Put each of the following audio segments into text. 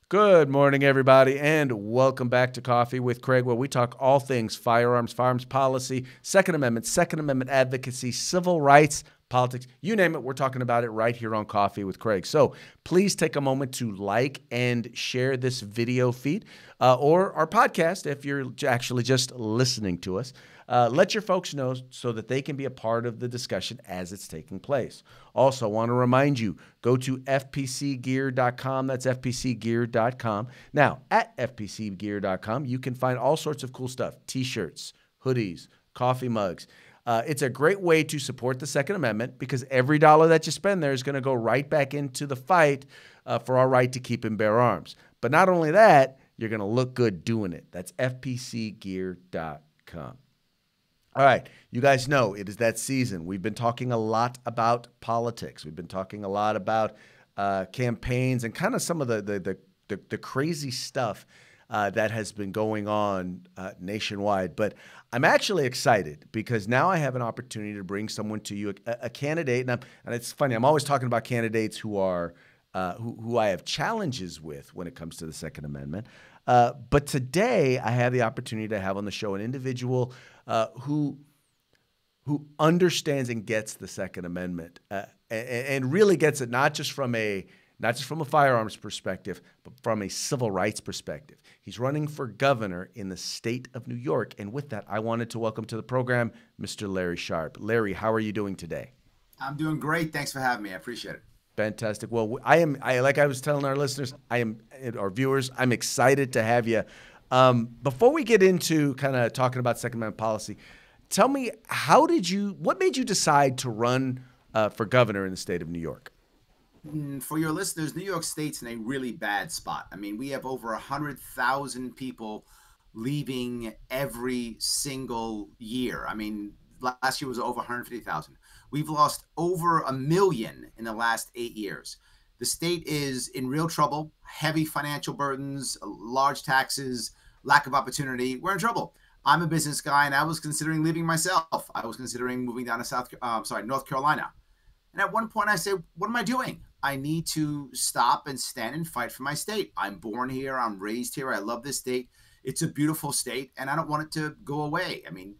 Good morning, everybody, and welcome back to Coffee with Craig, where we talk all things firearms policy, Second Amendment advocacy, civil rights, politics, you name it. We're talking about it right here on Coffee with Craig. So please take a moment to like and share this video feed or our podcast if you're actually just listening to us. Let your folks know so that they can be a part of the discussion as it's taking place. Also, I want to remind you, go to fpcgear.com. That's fpcgear.com. Now, at fpcgear.com, you can find all sorts of cool stuff, T-shirts, hoodies, coffee mugs. It's a great way to support the Second Amendment because every dollar that you spend there is going to go right back into the fight for our right to keep and bear arms. But not only that, you're going to look good doing it. That's fpcgear.com. All right, you guys know it is that season. We've been talking a lot about politics. We've been talking a lot about campaigns and kind of some of the crazy stuff that has been going on nationwide. But I'm actually excited because now I have an opportunity to bring someone to you, a candidate. And it's funny, I'm always talking about candidates who are who I have challenges with when it comes to the Second Amendment. But today I have the opportunity to have on the show an individual who understands and gets the Second Amendment and really gets it not just from a firearms perspective, but from a civil rights perspective. He's running for governor in the state of New York. And with that, I wanted to welcome to the program Mr. Larry Sharpe. Larry, how are you doing today? I'm doing great. Thanks for having me. I appreciate it. Fantastic. Well, like I was telling our listeners, our viewers, I'm excited to have you. Before we get into kind of talking about Second Amendment policy, tell me, what made you decide to run for governor in the state of New York? For your listeners, New York State's in a really bad spot. I mean, we have over 100,000 people leaving every single year. I mean, last year was over 150,000. We've lost over 1 million in the last 8 years. The state is in real trouble, heavy financial burdens, large taxes, lack of opportunity. We're in trouble. I'm a business guy, and I was considering leaving myself. I was considering moving down to North Carolina. And at one point I said, what am I doing? I need to stop and stand and fight for my state. I'm born here. I'm raised here. I love this state. It's a beautiful state, and I don't want it to go away. I mean,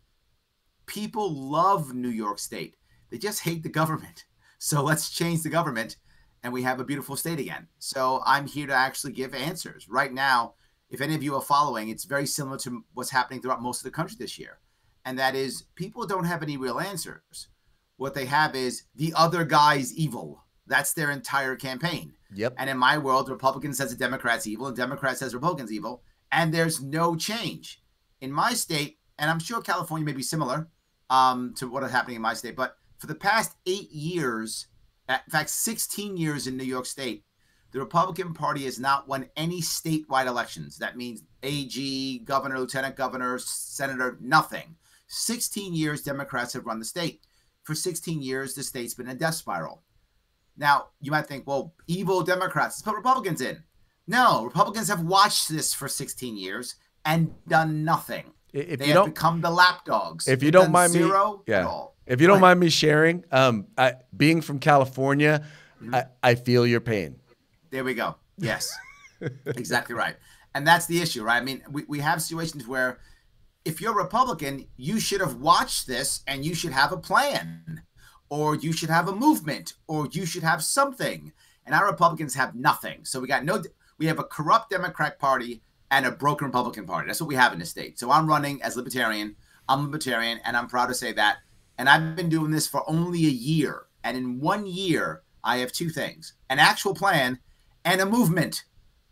people love New York State. They just hate the government. So let's change the government and we have a beautiful state again. So I'm here to actually give answers. Right now, if any of you are following, it's very similar to what's happening throughout most of the country this year. And that is, people don't have any real answers. What they have is the other guy's evil. That's their entire campaign. Yep. And in my world, Republicans says the Democrats evil and Democrats says Republicans evil. And there's no change. In my state, and I'm sure California may be similar to what is happening in my state, but for the past 8 years, in fact, 16 years in New York State, the Republican Party has not won any statewide elections. That means AG, governor, lieutenant governor, senator, nothing. 16 years, Democrats have run the state. For 16 years, the state's been in a death spiral. Now, you might think, well, evil Democrats, let's put Republicans in. No, Republicans have watched this for 16 years and done nothing. They have become the lapdogs. If you don't mind me, if you don't mind me sharing, being from California, I feel your pain. There we go. Yes, exactly right. And that's the issue, right? I mean, we have situations where if you're a Republican, you should have watched this and you should have a plan, or you should have a movement, or you should have something. And our Republicans have nothing. So we have a corrupt Democratic Party and a broken Republican Party. That's what we have in the state. So I'm running as libertarian. I'm libertarian, and I'm proud to say that. And I've been doing this for only a year. And in 1 year, I have two things: an actual plan and a movement.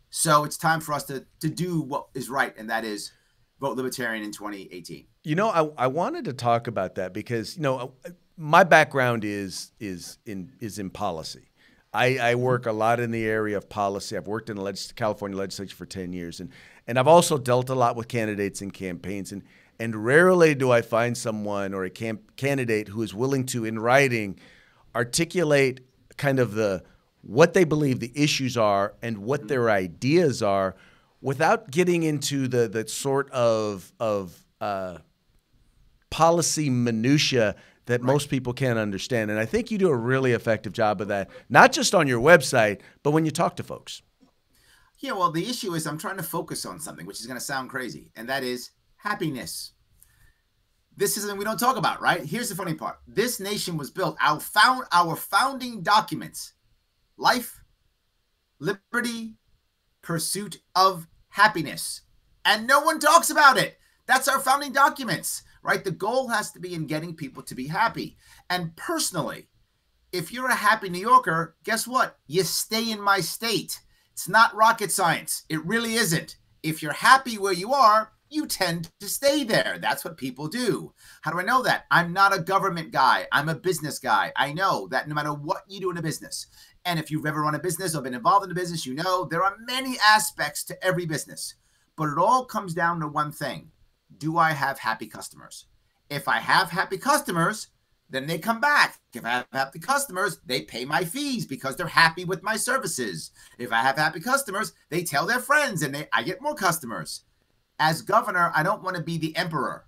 So it's time for us to do what is right, and that is vote libertarian in 2018. You know, I wanted to talk about that because, you know, my background is in policy. I work a lot in the area of policy. I've worked in the California legislature for 10 years, and I've also dealt a lot with candidates and campaigns, and rarely do I find someone or a candidate who is willing to, in writing, articulate kind of what they believe the issues are and what their ideas are without getting into the sort of policy minutia that most people can't understand. And I think you do a really effective job of that, not just on your website, but when you talk to folks. Yeah, well, the issue is I'm trying to focus on something, which is going to sound crazy, and that is happiness. This is something we don't talk about, right? Here's the funny part. This nation was built, our founding documents, life, liberty, pursuit of happiness. And no one talks about it. That's our founding documents, right? The goal has to be in getting people to be happy. And personally, if you're a happy New Yorker, guess what? You stay in my state. It's not rocket science. It really isn't. If you're happy where you are, you tend to stay there. That's what people do. How do I know that? I'm not a government guy. I'm a business guy. I know that no matter what you do in a business, and if you've ever run a business or been involved in a business, you know there are many aspects to every business. But it all comes down to one thing. Do I have happy customers? If I have happy customers, then they come back. If I have happy customers, they pay my fees because they're happy with my services. If I have happy customers, they tell their friends and I get more customers. As governor, I don't want to be the emperor.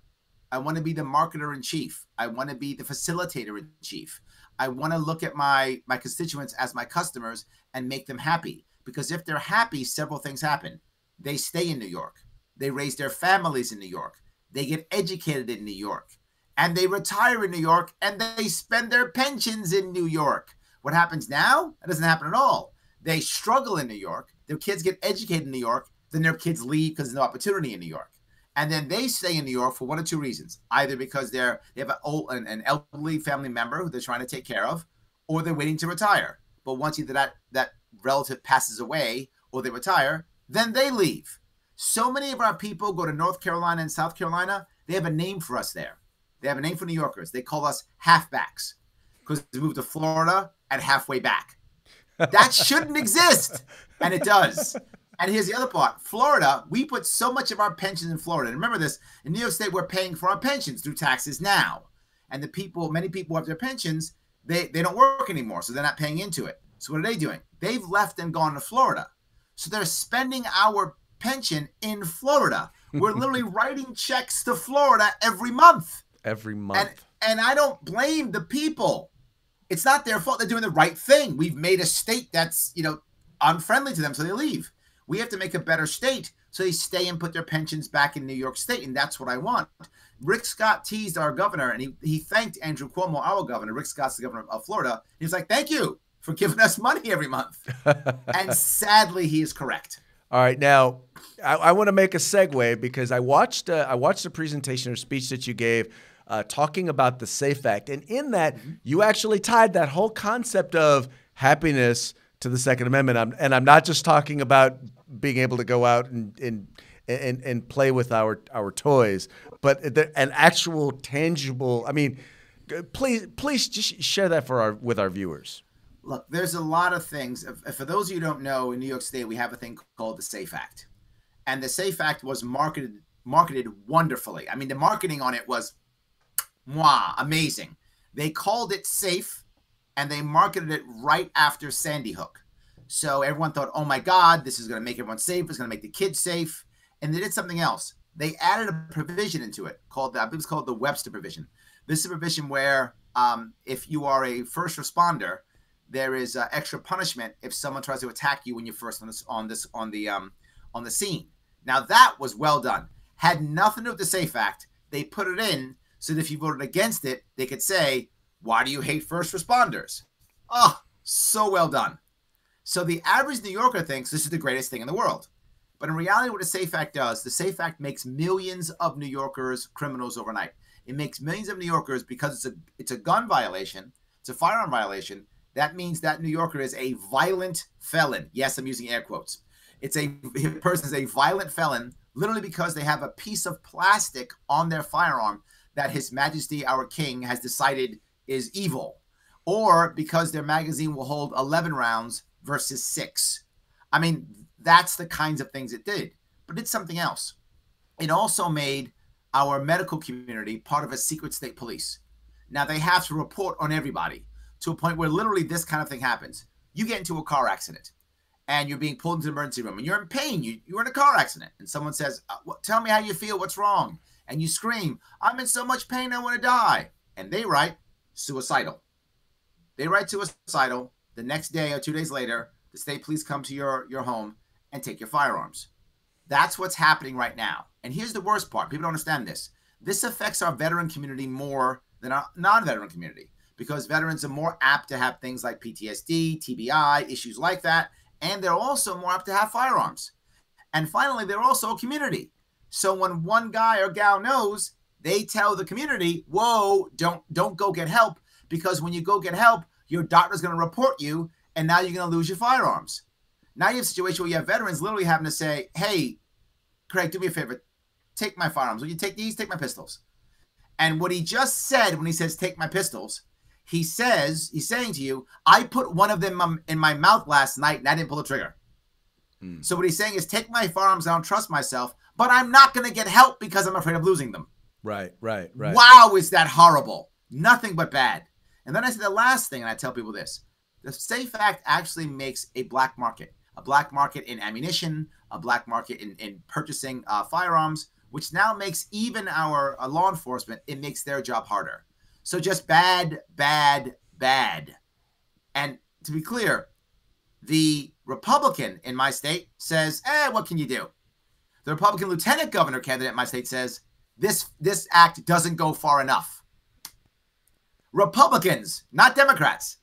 I want to be the marketer in chief. I want to be the facilitator in chief. I want to look at my constituents as my customers and make them happy. Because if they're happy, several things happen. They stay in New York. They raise their families in New York. They get educated in New York. And they retire in New York, and they spend their pensions in New York. What happens now? That doesn't happen at all. They struggle in New York. Their kids get educated in New York. Then their kids leave because there's no opportunity in New York. And then they stay in New York for one of two reasons. Either because they have an elderly family member who they're trying to take care of, or they're waiting to retire. But once either that relative passes away or they retire, then they leave. So many of our people go to North Carolina and South Carolina. They have a name for us there. They have a name for New Yorkers. They call us halfbacks because they moved to Florida and halfway back. That shouldn't exist. And it does. And here's the other part. Florida, we put so much of our pensions in Florida. And remember this, in New York State, we're paying for our pensions through taxes now. And many people have their pensions, they don't work anymore, so they're not paying into it. So what are they doing? They've left and gone to Florida. So they're spending our pension in Florida. We're literally writing checks to Florida every month. Every month. And I don't blame the people. It's not their fault. They're doing the right thing. We've made a state that's, unfriendly to them, so they leave. We have to make a better state so they stay and put their pensions back in New York State, and that's what I want. Rick Scott teased our governor, and he thanked Andrew Cuomo, our governor. Rick Scott's the governor of Florida. He was like, thank you for giving us money every month. And sadly, he is correct. All right. Now, I want to make a segue because I watched the presentation or speech that you gave talking about the SAFE Act. And in that, you actually tied that whole concept of happiness to the Second Amendment. I'm not just talking about being able to go out and play with our toys, but an actual tangible. I mean, please just share that with our viewers. Look, there's a lot of things. For those of you who don't know, in New York State, we have a thing called the SAFE Act. And the SAFE Act was marketed wonderfully. I mean, the marketing on it was amazing. They called it SAFE, and they marketed it right after Sandy Hook. So everyone thought, oh my God, this is going to make everyone safe. It's going to make the kids safe. And they did something else. They added a provision into it called the Webster provision. This is a provision where if you are a first responder, there is extra punishment if someone tries to attack you when you're first on the scene. Now that was well done. Had nothing to do with the SAFE Act. They put it in so that if you voted against it, they could say, why do you hate first responders? Oh, so well done. So the average New Yorker thinks this is the greatest thing in the world. But in reality, what the SAFE Act does, the SAFE Act makes millions of New Yorkers criminals overnight. It makes millions of New Yorkers, because it's a gun violation, it's a firearm violation. That means that New Yorker is a violent felon. Yes, I'm using air quotes. A person is a violent felon literally because they have a piece of plastic on their firearm that His Majesty, our King, has decided is evil, or because their magazine will hold 11 rounds versus 6. I mean, that's the kinds of things it did. But it's something else. It also made our medical community part of a secret state police. Now they have to report on everybody to a point where literally this kind of thing happens. You get into a car accident and you're being pulled into the emergency room and you're in pain. You're in a car accident and someone says, tell me how you feel. What's wrong? and you scream, I'm in so much pain, I want to die. And they write suicidal. They write suicidal. The next day or 2 days later, the state police come to your home and take your firearms. That's what's happening right now. And here's the worst part. People don't understand this. This affects our veteran community more than our non-veteran community, because veterans are more apt to have things like PTSD, TBI, issues like that. And they're also more apt to have firearms. And finally, they're also a community. So when one guy or gal knows, they tell the community, whoa, don't go get help, because when you go get help, your doctor's going to report you, and now you're going to lose your firearms. Now you have a situation where you have veterans literally having to say, hey, Craig, do me a favor. Take my firearms. Will you take these? Take my pistols. And what he just said when he says, take my pistols, he's saying to you, I put one of them in my mouth last night and I didn't pull the trigger. So what he's saying is, take my firearms. I don't trust myself, but I'm not going to get help because I'm afraid of losing them. Right. Wow, is that horrible? Nothing but bad. And then I say the last thing, and I tell people this. The SAFE Act actually makes a black market in ammunition, a black market in purchasing firearms, which now makes even our law enforcement, it makes their job harder. So just bad, bad, bad. And to be clear, the Republican in my state says, what can you do? The Republican lieutenant governor candidate in my state says, this act doesn't go far enough. Republicans, not Democrats.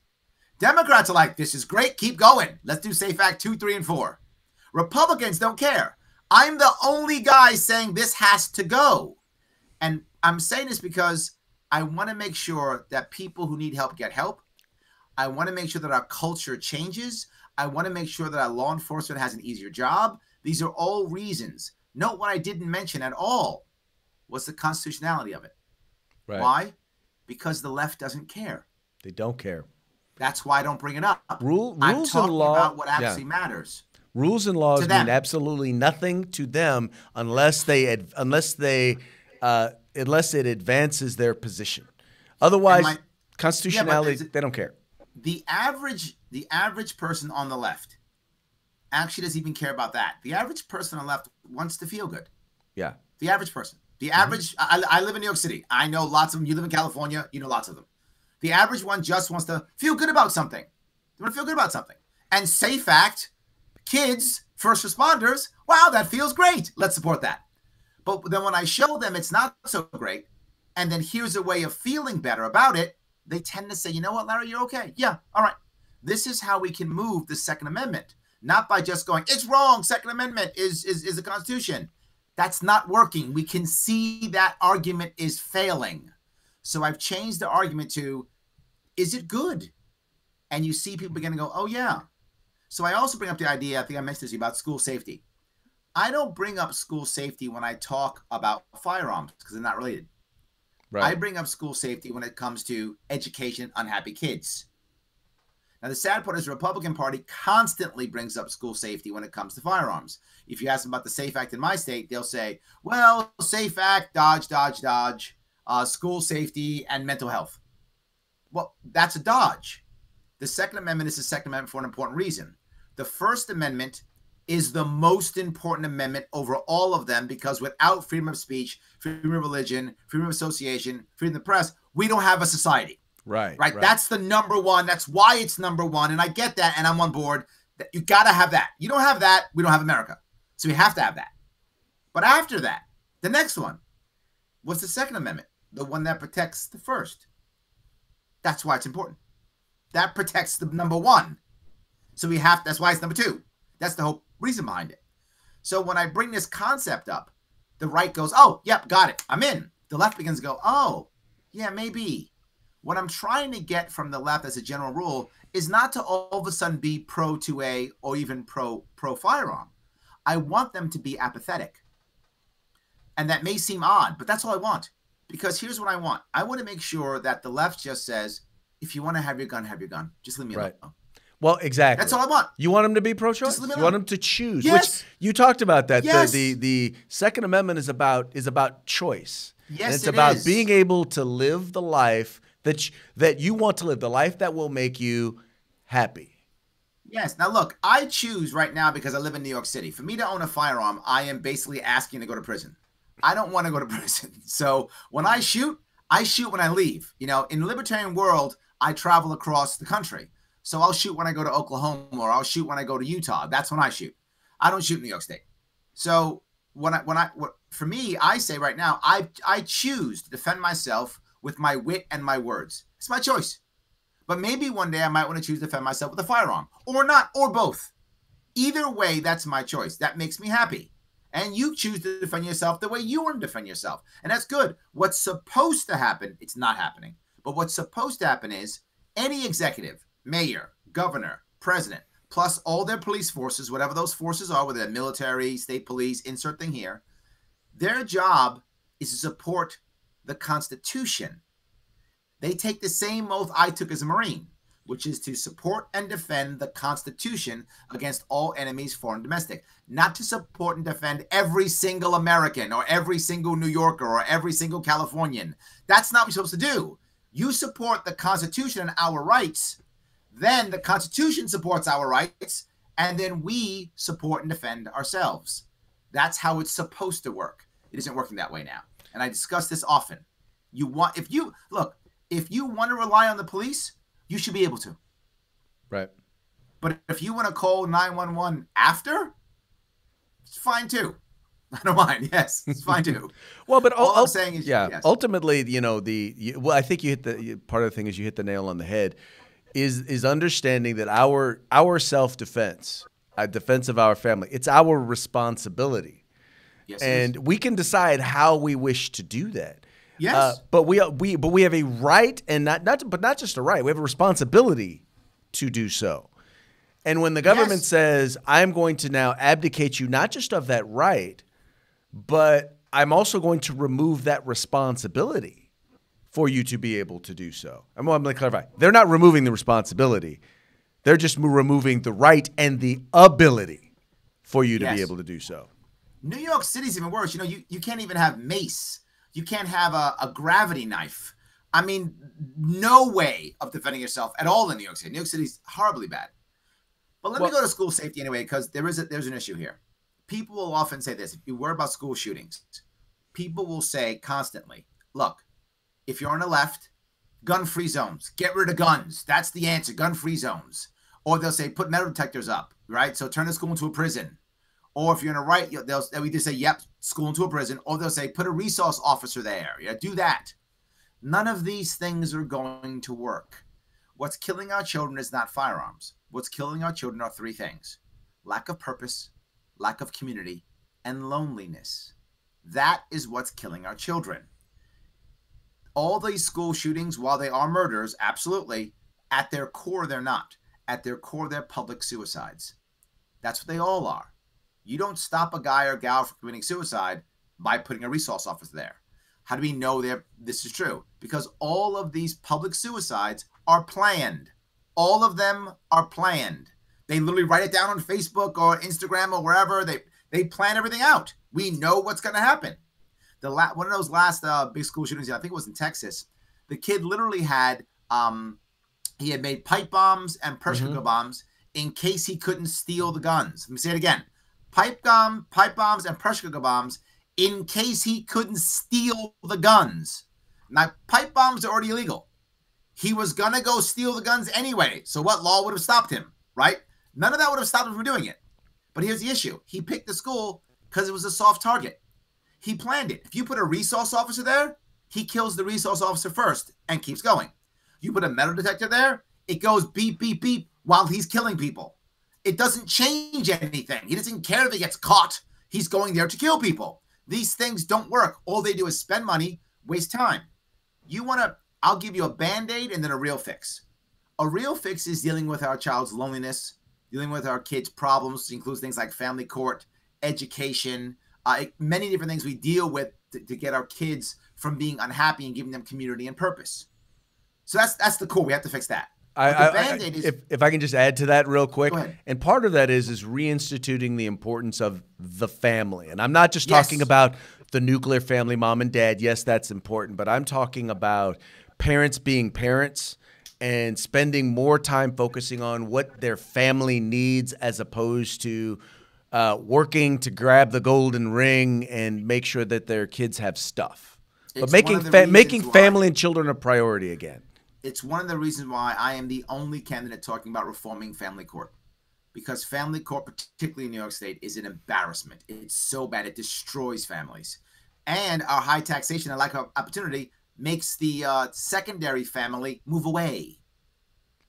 Democrats are like, this is great, keep going. Let's do SAFE Act 2, 3, and 4. Republicans don't care. I'm the only guy saying this has to go. And I'm saying this because I want to make sure that people who need help get help. I want to make sure that our culture changes. I want to make sure that our law enforcement has an easier job. These are all reasons. Note what I didn't mention at all was the constitutionality of it. Right. Why? Because the left doesn't care. They don't care. That's why I don't bring it up. Rules I'm talking and law about what actually matters. Rules and laws mean absolutely nothing to them unless it advances their position. Otherwise, constitutionality, they don't care. The average person on the left actually doesn't even care about that. The average person on the left wants to feel good. Yeah. The average person. The average, I live in New York City. I know lots of them. You live in California. You know lots of them. The average one just wants to feel good about something. They want to feel good about something. And SAFE Act, kids, first responders, wow, that feels great. Let's support that. But then when I show them it's not so great, and then here's a way of feeling better about it, they tend to say, you know what, Larry, you're okay. Yeah, all right. This is how we can move the Second Amendment. Not by just going, it's wrong, Second Amendment is the Constitution. That's not working. We can see that argument is failing. So I've changed the argument to, is it good? And you see people begin to go, oh, yeah. So I also bring up the idea, I think I mentioned this, about school safety. I don't bring up school safety when I talk about firearms because they're not related. Right. I bring up school safety when it comes to education, unhappy kids. Now, the sad part is the Republican Party constantly brings up school safety when it comes to firearms. If you ask them about the SAFE Act in my state, they'll say, well, SAFE Act, dodge, school safety and mental health. Well, that's a dodge. The Second Amendment is the Second Amendment for an important reason. The First Amendment is the most important amendment over all of them because without freedom of speech, freedom of religion, freedom of association, freedom of the press, we don't have a society. Right. That's the number one. That's why it's number one. And I get that, and I'm on board. That you got to have that. You don't have that, we don't have America. So we have to have that. But after that, the next one, what's the Second Amendment? The one that protects the first. That's why it's important. That protects the number one. So that's why it's number two. That's the whole reason behind it. So when I bring this concept up, the right goes, oh, yep, got it. I'm in. The left begins to go, oh, yeah, maybe. What I'm trying to get from the left as a general rule is not to all of a sudden be pro 2A or even pro firearm. I want them to be apathetic. And that may seem odd, but that's all I want. Because here's what I want. I want to make sure that the left just says, if you want to have your gun, have your gun. Just leave me alone. Well, exactly. That's all I want. You want them to be pro-choice? You want them to choose. Yes. Which you talked about that. Yes. The Second Amendment is about choice. Yes, and it's it about is. being able to live the life that you want to live, the life that will make you happy. Yes. Now, look, I choose right now because I live in New York City. For me to own a firearm, I am basically asking to go to prison. I don't want to go to prison. So when I shoot when I leave. You know, in the libertarian world, I travel across the country. So I'll shoot when I go to Oklahoma, or I'll shoot when I go to Utah. That's when I shoot. I don't shoot in New York State. So for me, I say right now, I choose to defend myself with my wit and my words. It's my choice. But maybe one day I might want to choose to defend myself with a firearm, or not, or both. Either way, that's my choice. That makes me happy. And you choose to defend yourself the way you want to defend yourself. And that's good. What's supposed to happen, it's not happening. But what's supposed to happen is any executive, mayor, governor, president, plus all their police forces, whatever those forces are, whether they're military, state police, insert thing here, their job is to support the Constitution. They take the same oath I took as a Marine, which is to support and defend the Constitution against all enemies, foreign and domestic. Not to support and defend every single American or every single New Yorker or every single Californian. That's not what you're supposed to do. You support the Constitution and our rights, then the Constitution supports our rights, and then we support and defend ourselves. That's how it's supposed to work. It isn't working that way now. And I discuss this often. If you want to rely on the police, you should be able to. Right. But if you want to call 911 after, it's fine too. I don't mind. Yes, it's fine too. Well, but all I'm saying is, yeah. Yes. Ultimately, you know, I think you hit the part of the thing is you hit the nail on the head. Is understanding that our self-defense, defense of our family, it's our responsibility. Yes, and we can decide how we wish to do that. Yes, but we have a right, and not just a right. We have a responsibility to do so. And when the government says, "I'm going to now abdicate you not just of that right, but I'm also going to remove that responsibility for you to be able to do so." I'm going to clarify. They're not removing the responsibility. They're just removing the right and the ability for you to be able to do so. New York City's even worse. You know, you can't even have mace. You can't have a gravity knife. I mean, no way of defending yourself at all in New York City. New York City's horribly bad. But let me go to school safety anyway, because there's an issue here. People will often say this. If you worry about school shootings, people will say constantly, look, if you're on the left, gun-free zones. Get rid of guns. That's the answer, gun-free zones. Or they'll say put metal detectors up, right? So turn the school into a prison. Or if you're on the right, they'll either say, yep, school into a prison, or they'll say, put a resource officer there. Yeah, do that. None of these things are going to work. What's killing our children is not firearms. What's killing our children are three things: lack of purpose, lack of community, and loneliness. That is what's killing our children. All these school shootings, while they are murders, absolutely, at their core, they're not. At their core, they're public suicides. That's what they all are. You don't stop a guy or gal from committing suicide by putting a resource officer there. How do we know this is true? Because all of these public suicides are planned. All of them are planned. They literally write it down on Facebook or Instagram or wherever. They plan everything out. We know what's going to happen. One of those last big school shootings, I think it was in Texas, the kid literally had he had made pipe bombs and pressure cooker bombs in case he couldn't steal the guns. Let me say it again. Pipe bombs and pressure cooker bombs in case he couldn't steal the guns. Now, pipe bombs are already illegal. He was going to go steal the guns anyway. So what law would have stopped him, right? None of that would have stopped him from doing it. But here's the issue. He picked the school because it was a soft target. He planned it. If you put a resource officer there, he kills the resource officer first and keeps going. You put a metal detector there, it goes beep, beep, beep while he's killing people. It doesn't change anything. He doesn't care if he gets caught. He's going there to kill people. These things don't work. All they do is spend money, waste time. I'll give you a Band-Aid and then a real fix. A real fix is dealing with our child's loneliness, dealing with our kids' problems, which includes things like family court, education, many different things we deal with to get our kids from being unhappy and giving them community and purpose. So that's the core. We have to fix that. If I can just add to that real quick, Go ahead. And part of that is reinstituting the importance of the family. And I'm not just talking about the nuclear family, mom and dad. Yes, that's important. But I'm talking about parents being parents and spending more time focusing on what their family needs as opposed to working to grab the golden ring and make sure that their kids have stuff. But It's one making of the making reasons why family and children a priority again. it's one of the reasons why I am the only candidate talking about reforming family court. Because family court, particularly in New York State, is an embarrassment. It's so bad. It destroys families. And our high taxation and lack of opportunity makes the secondary family move away.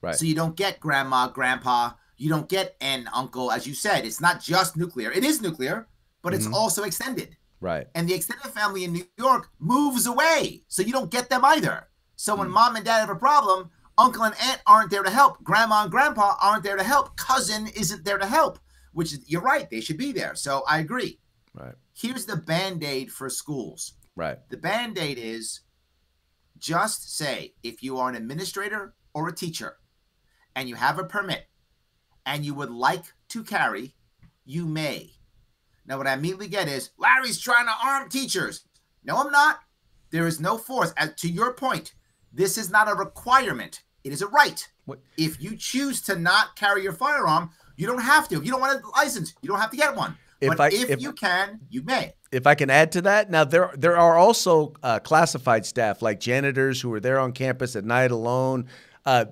Right. So you don't get grandma, grandpa. You don't get an uncle, as you said. It's not just nuclear. It is nuclear, but it's also extended. Right. And the extended family in New York moves away. So you don't get them either. So when mom and dad have a problem, uncle and aunt aren't there to help. Grandma and grandpa aren't there to help. Cousin isn't there to help, which is, you're right. They should be there. So I agree. Right. Here's the Band-Aid for schools. Right. The Band-Aid is just say if you are an administrator or a teacher and you have a permit and you would like to carry, you may. Now, what I immediately get is, Larry's trying to arm teachers. No, I'm not. There is no force. To your point, this is not a requirement. It is a right. What? If you choose to not carry your firearm, you don't have to. If you don't want a license, you don't have to get one. If you can, you may. If I can add to that, now there are also classified staff like janitors who are there on campus at night alone,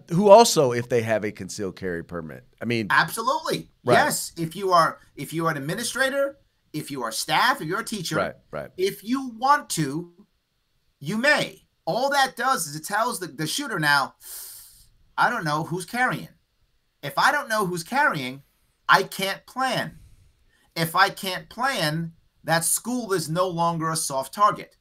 who also, if they have a concealed carry permit. I mean, absolutely, right. Yes. If you are an administrator, if you are staff, if you're a teacher, right. If you want to, you may. All that does is it tells the shooter now, I don't know who's carrying. If I don't know who's carrying, I can't plan. If I can't plan, that school is no longer a soft target.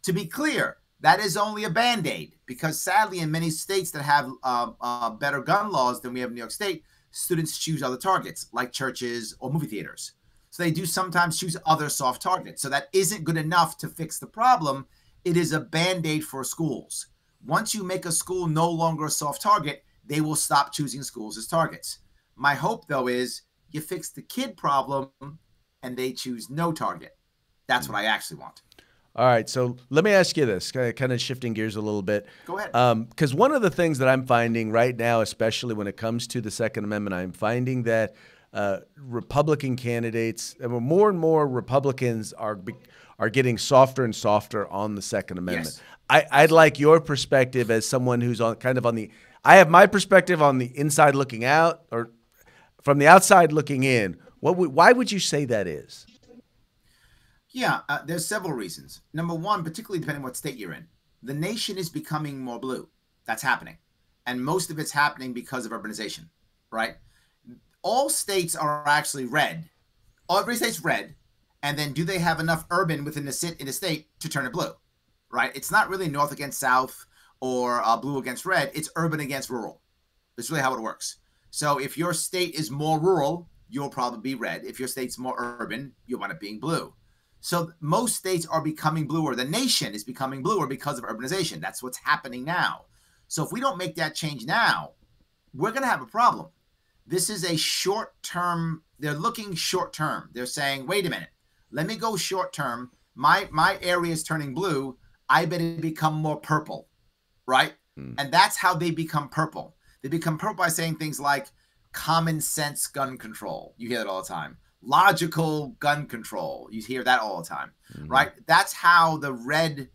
To be clear, that is only a Band-Aid because sadly in many states that have better gun laws than we have in New York State, students choose other targets like churches or movie theaters. So they do sometimes choose other soft targets. So that isn't good enough to fix the problem. It is a Band-Aid for schools. Once you make a school no longer a soft target, they will stop choosing schools as targets. My hope, though, is you fix the kid problem and they choose no target. That's what I actually want. All right. So let me ask you this, kind of shifting gears a little bit. Go ahead. Because one of the things that I'm finding right now, especially when it comes to the Second Amendment, I'm finding that Republican candidates, more and more Republicans are getting softer and softer on the Second Amendment. Yes. I'd like your perspective as someone who's on the I have my perspective on the inside looking out, or from the outside looking in. Why would you say that is? Yeah, there's several reasons. Number one, particularly depending on what state you're in, the nation is becoming more blue. That's happening. And most of it's happening because of urbanization, right? All states are actually red. Every state's red. And then do they have enough urban within the state to turn it blue, right? It's not really north against south or blue against red. It's urban against rural. That's really how it works. So if your state is more rural, you'll probably be red. If your state's more urban, you'll wind up being blue. So most states are becoming bluer. The nation is becoming bluer because of urbanization. That's what's happening now. So if we don't make that change now, we're going to have a problem. This is a short-term. They're looking short-term. They're saying, wait a minute, let me go short-term. My area is turning blue. I better become more purple, right? And that's how they become purple. They become purple by saying things like common sense gun control. You hear that all the time. Logical gun control. You hear that all the time, right? That's how the red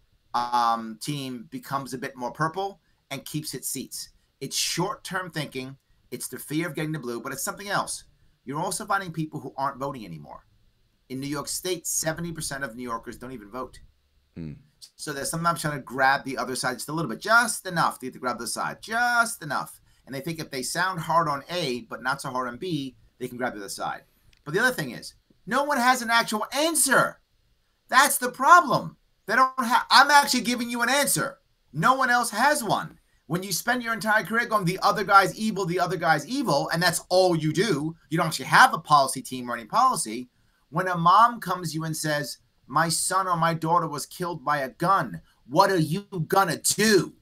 team becomes a bit more purple and keeps its seats. It's short-term thinking. It's the fear of getting the blue, but it's something else. You're also finding people who aren't voting anymore. In New York State, 70% of New Yorkers don't even vote. So they're sometimes trying to grab the other side just a little bit, just enough to get to grab the side, just enough. And they think if they sound hard on A, but not so hard on B, they can grab the other side. But the other thing is, no one has an actual answer. That's the problem. They don't have. I'm actually giving you an answer. No one else has one. When you spend your entire career going, the other guy's evil, and that's all you do, you don't actually have a policy team or any policy. When a mom comes to you and says, my son or my daughter was killed by a gun, what are you gonna do?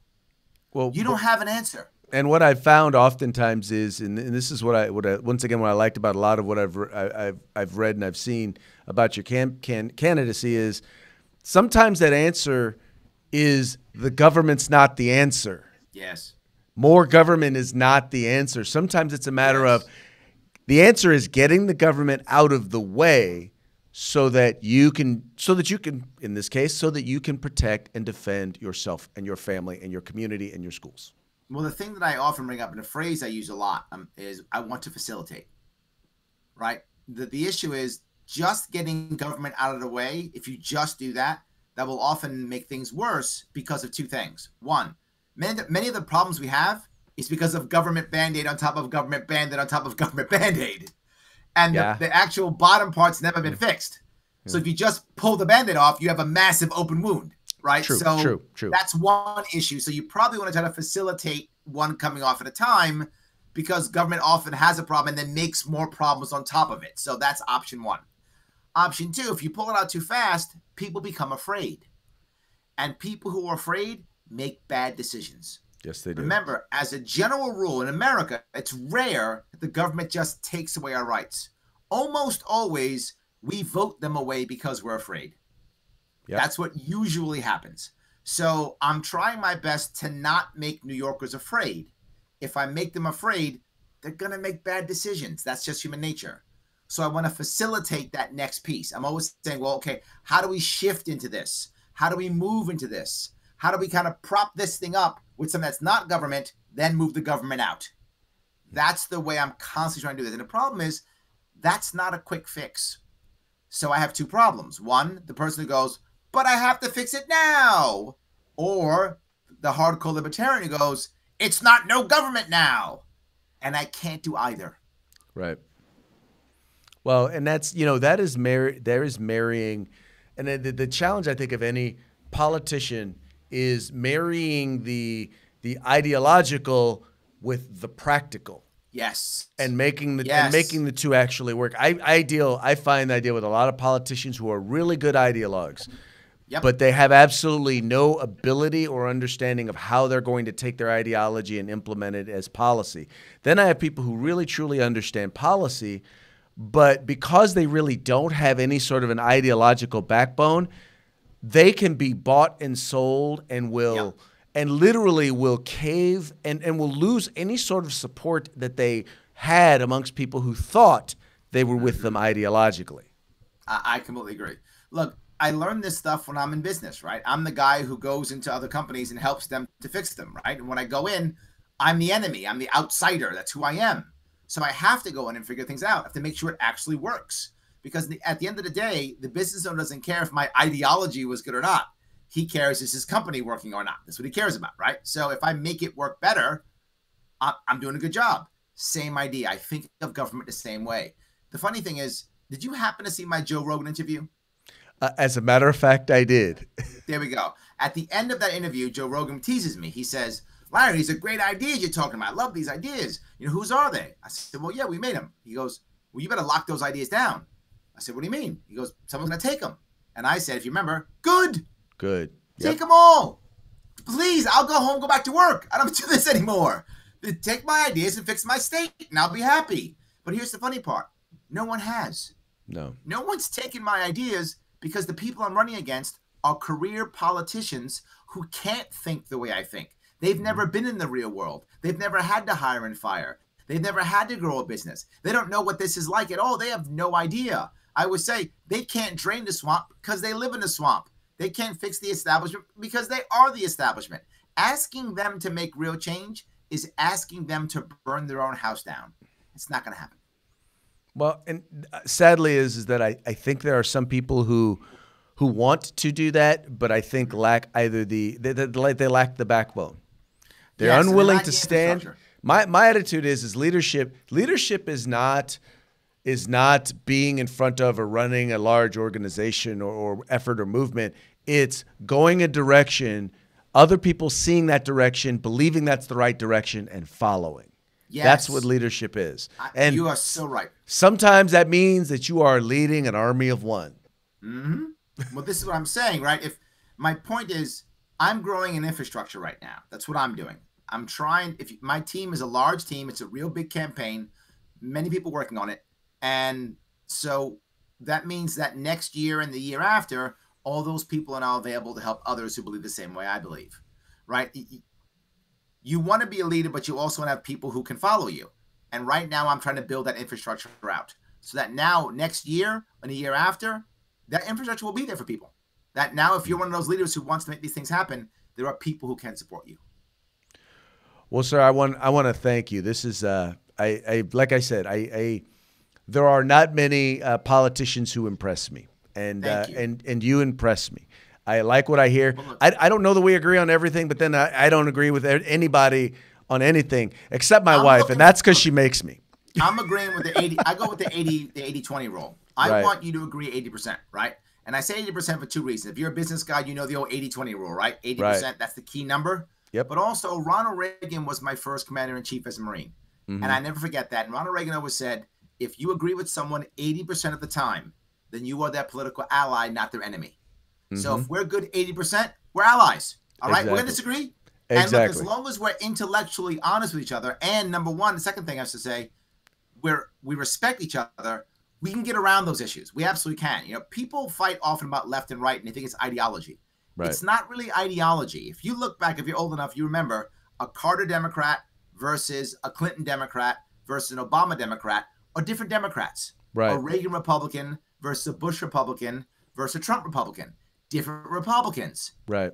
Well, you don't have an answer. And what I've found oftentimes is, and this is what I once again what I liked about a lot of what I've read and I've seen about your candidacy is sometimes that answer is the government's not the answer. Yes. More government is not the answer. Sometimes it's a matter of The answer is getting the government out of the way so that you can, in this case, so that you can protect and defend yourself and your family and your community and your schools. Well, the thing that I often bring up, and a phrase I use a lot, is I want to facilitate, right? The issue is just getting government out of the way. If you just do that, that will often make things worse because of two things. One, many of the problems we have is because of government Band-Aid on top of government Band-Aid on top of government Band-Aid. And the actual bottom part's never been fixed. So if you just pull the Band-Aid off, you have a massive open wound, right? True. That's one issue. So you probably want to try to facilitate one coming off at a time, because government often has a problem and then makes more problems on top of it. So that's option one. Option two, if you pull it out too fast, people become afraid. And people who are afraid make bad decisions. Yes, they do. Remember, as a general rule in America, it's rare that the government just takes away our rights. Almost always, we vote them away because we're afraid. Yep. That's what usually happens. So I'm trying my best to not make New Yorkers afraid. If I make them afraid, they're going to make bad decisions. That's just human nature. So I want to facilitate that next piece. I'm always saying, well, okay, how do we shift into this? How do we move into this? How do we kind of prop this thing up with something that's not government, then move the government out? That's the way I'm constantly trying to do this. And the problem is, that's not a quick fix. So I have two problems. One, the person who goes, but I have to fix it now. Or the hardcore libertarian who goes, it's not no government now. And I can't do either. Right. Well, and that's, there is marrying. And the challenge, I think, of any politician is marrying the ideological with the practical. Yes. And making the two actually work. I find I deal with a lot of politicians who are really good ideologues. Yep. But they have absolutely no ability or understanding of how they're going to take their ideology and implement it as policy. Then I have people who really, truly understand policy, but because they really don't have any sort of an ideological backbone, they can be bought and sold and will and literally will cave and will lose any sort of support that they had amongst people who thought they were with them ideologically. I completely agree. Look, I learned this stuff when I'm in business, right? I'm the guy who goes into other companies and helps them to fix them, right? And when I go in, I'm the enemy. I'm the outsider. That's who I am. So I have to go in and figure things out. I have to make sure it actually works. Because at the end of the day, the business owner doesn't care if my ideology was good or not. He cares, is his company working or not? That's what he cares about, right? So if I make it work better, I'm doing a good job. Same idea. I think of government the same way. The funny thing is, did you happen to see my Joe Rogan interview? As a matter of fact, I did. There we go. At the end of that interview, Joe Rogan teases me. He says, Larry, these are great ideas you're talking about. I love these ideas. Whose are they? I said, well, yeah, we made them. He goes, well, you better lock those ideas down. I said, what do you mean? He goes, someone's going to take them. And I said, if you remember, good. Good. Take them all. Please, I'll go home, go back to work. I don't do this anymore. Take my ideas and fix my state, and I'll be happy. But here's the funny part. No one has. No. No one's taken my ideas because the people I'm running against are career politicians who can't think the way I think. They've never been in the real world. They've never had to hire and fire. They've never had to grow a business. They don't know what this is like at all. They have no idea. I would say they can't drain the swamp because they live in the swamp. They can't fix the establishment because they are the establishment. Asking them to make real change is asking them to burn their own house down. It's not going to happen. Well, and sadly is that I think there are some people who want to do that, but I think lack either they lack the backbone. They're unwilling to stand. My attitude is leadership. Leadership is not being in front of or running a large organization or effort or movement. It's going a direction, other people seeing that direction, believing that's the right direction, and following. Yes. That's what leadership is. And you are so right. Sometimes that means that you are leading an army of one. Mm-hmm. Well, this is what I'm saying, right? If my point is, I'm growing an infrastructure right now. That's what I'm doing. I'm trying. My team is a large team, it's a real big campaign, many people working on it. And so that means that next year and the year after, all those people are now available to help others who believe the same way I believe, right? You want to be a leader, but you also want to have people who can follow you. And right now I'm trying to build that infrastructure out so that now next year and a year after, that infrastructure will be there for people. That now if you're one of those leaders who wants to make these things happen, there are people who can support you. Well, sir, I want to thank you. This is like I said, there are not many politicians who impress me, and you impress me. I like what I hear. Well, look, I don't know that we agree on everything, but then I don't agree with anybody on anything except my wife, and that's because she makes me. I'm agreeing with the 80. I go with the 80-20 rule. I want you to agree 80%, right? And I say 80% for two reasons. If you're a business guy, you know the old 80-20 rule, right? 80%, that's the key number. Yep. But also, Ronald Reagan was my first commander-in-chief as a Marine. Mm-hmm. And I never forget that. And Ronald Reagan always said, if you agree with someone 80% of the time, then you are their political ally, not their enemy. Mm-hmm. So if we're good 80%, we're allies. All right? We're going to disagree. Exactly. And look, as long as we're intellectually honest with each other, and number one, the second thing I have to say, we respect each other, we can get around those issues. We absolutely can. You know, people fight often about left and right, and they think it's ideology. Right. It's not really ideology. If you look back, if you're old enough, you remember a Carter Democrat versus a Clinton Democrat versus an Obama Democrat are different Democrats. Right. A Reagan Republican versus a Bush Republican versus a Trump Republican. Different Republicans. Right.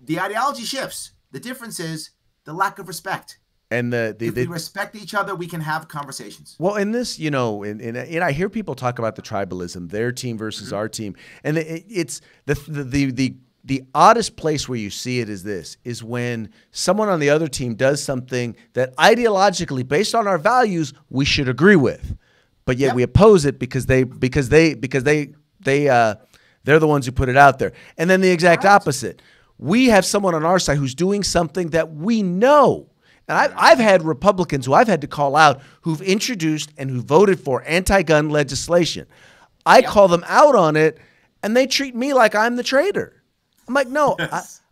The ideology shifts. The difference is the lack of respect. And if we respect each other, we can have conversations. Well, in this, you know, and I hear people talk about the tribalism, their team versus our team, and it's the oddest place where you see it is when someone on the other team does something that ideologically, based on our values, we should agree with, but yet we oppose it because they're the ones who put it out there. And then the exact opposite. We have someone on our side who's doing something that we know. And I've had Republicans who I've had to call out who've introduced and who voted for anti-gun legislation. I call them out on it, and they treat me like I'm the traitor. I'm like, no,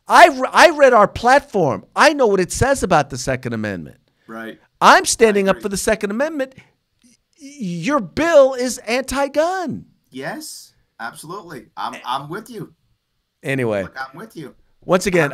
I read our platform. I know what it says about the Second Amendment. Right. I'm standing up for the Second Amendment. Your bill is anti-gun. Yes, absolutely. I'm with you. Anyway, look, I'm with you. Once again,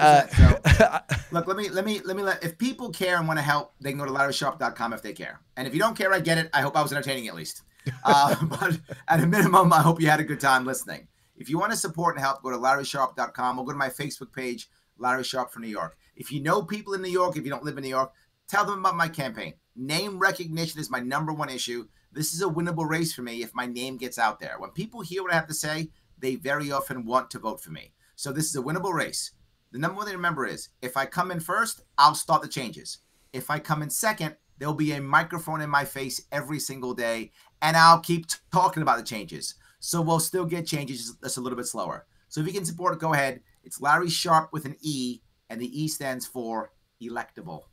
look, let me if people care and want to help, they can go to LarrySharpe.com if they care. And if you don't care, I get it. I hope I was entertaining at least. But at a minimum, I hope you had a good time listening. If you want to support and help, go to LarrySharpe.com or go to my Facebook page, Larry Sharpe for New York. If you know people in New York, if you don't live in New York, tell them about my campaign. Name recognition is my #1 issue. This is a winnable race for me if my name gets out there. When people hear what I have to say, they very often want to vote for me. So this is a winnable race. The number one thing to remember is, if I come in first, I'll start the changes. If I come in second, there'll be a microphone in my face every single day, and I'll keep talking about the changes. So we'll still get changes just a little bit slower. So if you can support it, go ahead. It's Larry Sharpe with an E, and the E stands for electable.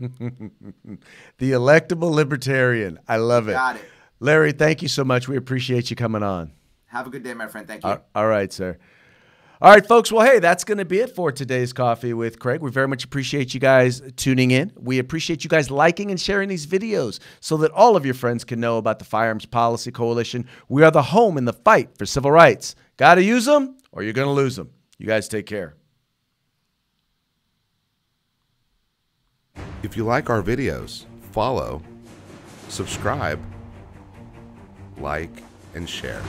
The electable libertarian. I love it. Got it. Larry, thank you so much. We appreciate you coming on. Have a good day, my friend. Thank you. All right, sir. All right, folks. Well, hey, that's going to be it for today's Coffee with Craig. We very much appreciate you guys tuning in. We appreciate you guys liking and sharing these videos so that all of your friends can know about the Firearms Policy Coalition. We are the home in the fight for civil rights. Got to use them or you're going to lose them. You guys take care. If you like our videos, follow, subscribe, like, and share.